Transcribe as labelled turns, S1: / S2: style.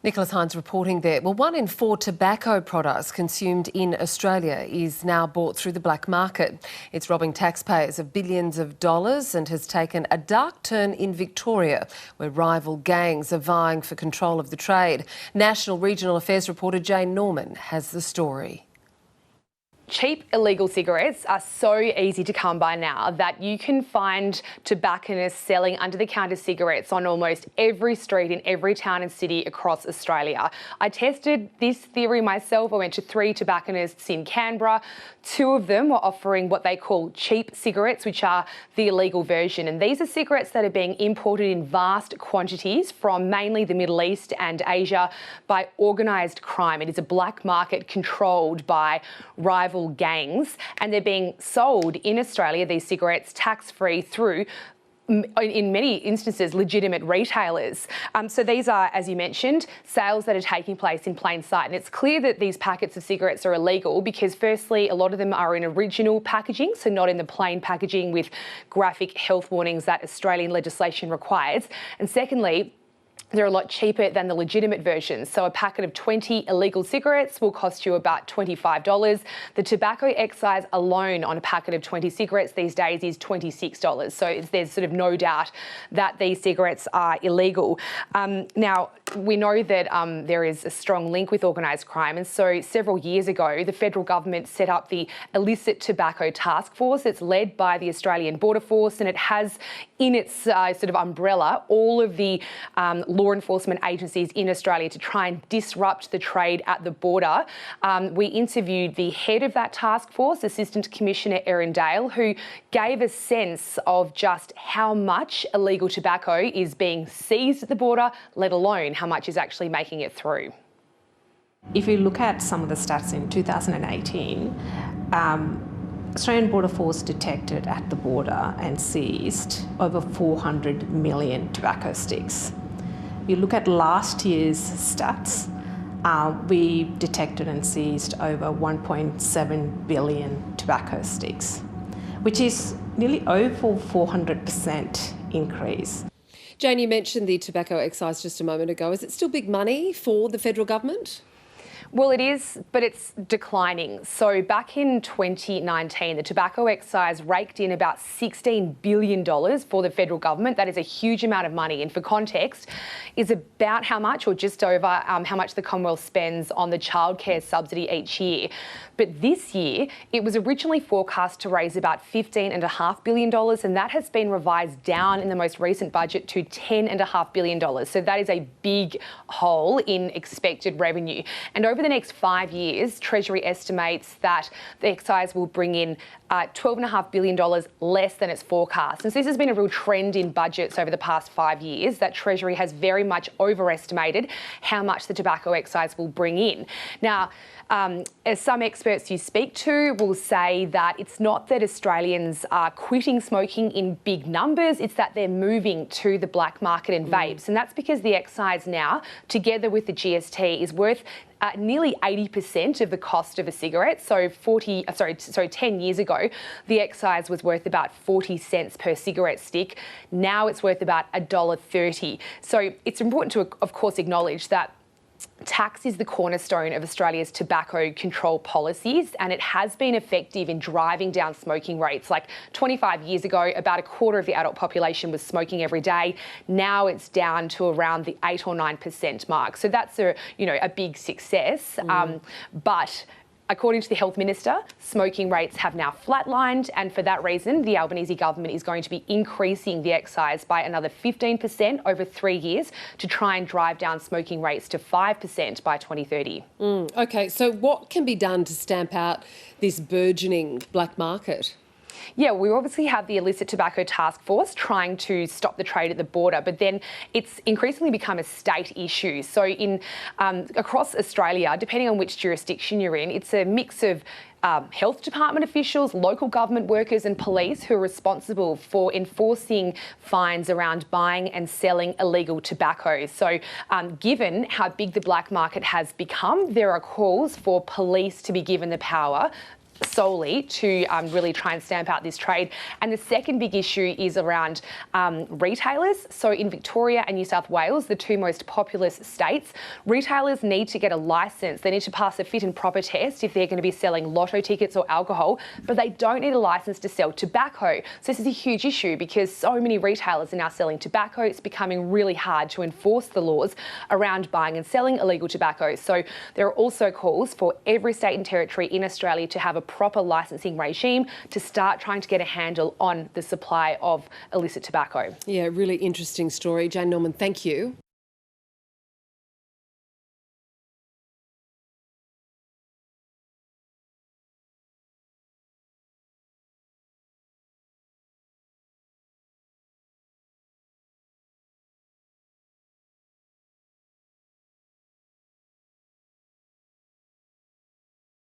S1: Nicholas Hines reporting there. Well, 1 in 4 tobacco products consumed in Australia is now bought through the black market. It's robbing taxpayers of billions of dollars and has taken a dark turn in Victoria, where rival gangs are vying for control of the trade. National Regional Affairs reporter Jane Norman has the story.
S2: Cheap illegal cigarettes are so easy to come by now that you can find tobacconists selling under-the-counter cigarettes on almost every street in every town and city across Australia. I tested this theory myself. I went to 3 tobacconists in Canberra. 2 of them were offering what they call cheap cigarettes, which are the illegal version. And these are cigarettes that are being imported in vast quantities from mainly the Middle East and Asia by organised crime. It is a black market controlled by rival gangs, and they're being sold in Australia, these cigarettes, tax-free through, in many instances, legitimate retailers. So these are, as you mentioned, sales that are taking place in plain sight. And it's clear that these packets of cigarettes are illegal because, firstly, a lot of them are in original packaging, so not in the plain packaging with graphic health warnings that Australian legislation requires. And secondly, they're a lot cheaper than the legitimate versions. So a packet of 20 illegal cigarettes will cost you about $25. The tobacco excise alone on a packet of 20 cigarettes these days is $26. So there's sort of no doubt that these cigarettes are illegal. Now, we know that there is a strong link with organised crime. And so several years ago, the federal government set up the Illicit Tobacco Task Force. It's led by the Australian Border Force, and it has in its sort of umbrella all of the law enforcement agencies in Australia to try and disrupt the trade at the border. We interviewed the head of that task force, Assistant Commissioner Erin Dale, who gave a sense of just how much illegal tobacco is being seized at the border, let alone how much is actually making it through.
S3: If you look at some of the stats in 2018, Australian Border Force detected at the border and seized over 400 million tobacco sticks. You look at last year's stats, we detected and seized over 1.7 billion tobacco sticks, which is nearly over 400% increase.
S1: Jane, you mentioned the tobacco excise just a moment ago. Is it still big money for the federal government?
S2: Well, it is, but it's declining. So back in 2019, the tobacco excise raked in about $16 billion for the federal government. That is a huge amount of money. And for context, is about how much, or just over how much the Commonwealth spends on the childcare subsidy each year. But this year, it was originally forecast to raise about $15.5 billion, and that has been revised down in the most recent budget to $10.5 billion. So that is a big hole in expected revenue. And over the next 5 years, Treasury estimates that the excise will bring in $12.5 billion less than its forecast. And so this has been a real trend in budgets over the past 5 years, that Treasury has very much overestimated how much the tobacco excise will bring in. Now, as some experts you speak to will say that it's not that Australians are quitting smoking in big numbers, it's that they're moving to the black market in vapes. And that's because the excise now, together with the GST, is worth nearly 80% of the cost of a cigarette. So 10 years ago, the excise was worth about 40 cents per cigarette stick. Now it's worth about $1.30. So it's important to, of course, acknowledge that tax is the cornerstone of Australia's tobacco control policies, and it has been effective in driving down smoking rates. Like 25 years ago, about a quarter of the adult population was smoking every day. Now it's down to around the 8 or 9% mark. So that's a big success. But according to the Health Minister, smoking rates have now flatlined, and for that reason, the Albanese government is going to be increasing the excise by another 15% over 3 years to try and drive down smoking rates to 5% by 2030.
S1: OK, so what can be done to stamp out this burgeoning black market?
S2: Yeah, we obviously have the Illicit Tobacco Task Force trying to stop the trade at the border, but then it's increasingly become a state issue. So across Australia, depending on which jurisdiction you're in, it's a mix of health department officials, local government workers and police who are responsible for enforcing fines around buying and selling illegal tobacco. So given how big the black market has become, there are calls for police to be given the power solely to really try and stamp out this trade. And the second big issue is around retailers. So in Victoria and New South Wales, the two most populous states, retailers need to get a licence. They need to pass a fit and proper test if they're going to be selling lotto tickets or alcohol, but they don't need a licence to sell tobacco. So this is a huge issue because so many retailers are now selling tobacco. It's becoming really hard to enforce the laws around buying and selling illegal tobacco. So there are also calls for every state and territory in Australia to have a proper licensing regime to start trying to get a handle on the supply of illicit tobacco.
S1: Yeah, really interesting story. Jane Norman, thank you.